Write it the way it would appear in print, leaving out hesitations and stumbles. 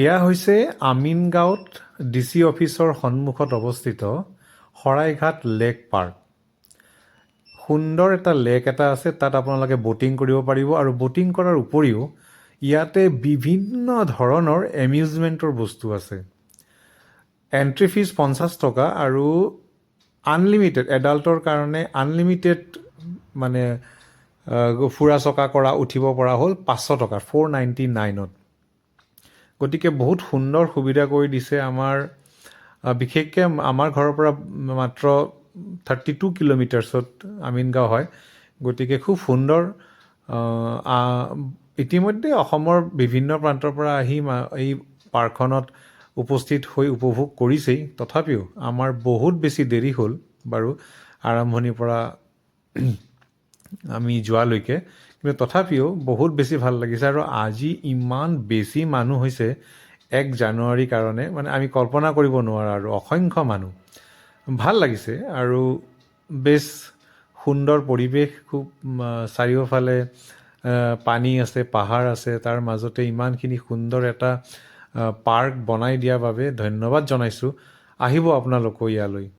এয়া হৈছে আমিনগাঁৱত DC অফিচৰ সন্মুখত অৱস্থিত শৰাইঘাট লেক পাৰ্ক। সুন্দৰ এটা লেক এটা আছে, তাত আপোনালোকে ব'টিং কৰিব পাৰিব আৰু ব'টিং কৰাৰ উপৰিও ইয়াতে বিভিন্ন ধৰণৰ এমিউজমেণ্টৰ বস্তু আছে। এণ্ট্ৰি ফিজ 50 টকা আৰু আনলিমিটেড এডাল্টৰ কাৰণে আনলিমিটেড মানে ফুৰা চকা কৰা উঠিব পৰা হ'ল 500 টকা 499ত। গতিকে বহুত সুন্দৰ সুবিধা কৰি দিছে বিশেষকৈ আমাৰ ঘৰৰ পৰা মাত্ৰ 32 কিলোমিটাৰ্ছত আমিনগাঁও হয়। গতিকে খুব সুন্দৰ। ইতিমধ্যে অসমৰ বিভিন্ন প্ৰান্তৰ পৰা আহি এই পাৰ্কখনত উপস্থিত হৈ উপভোগ কৰিছেই। তথাপিও আমাৰ বহুত বেছি দেৰি হ'ল বাৰু আৰম্ভণিৰ পৰা আমি যোৱালৈকে, কিন্তু তথাপিও বহুত বেছি ভাল লাগিছে। আৰু আজি ইমান বেছি মানুহ হৈছে 1 জানুৱাৰীৰ কাৰণে, মানে আমি কল্পনা কৰিব নোৱাৰা আৰু অসংখ্য মানুহ। ভাল লাগিছে আৰু বেছ সুন্দৰ পৰিৱেশ। খুব চাৰিওফালে পানী আছে, পাহাৰ আছে, তাৰ মাজতে ইমানখিনি সুন্দৰ এটা পাৰ্ক বনাই দিয়াৰ বাবে ধন্যবাদ জনাইছোঁ। আহিব আপোনালোকো ইয়ালৈ।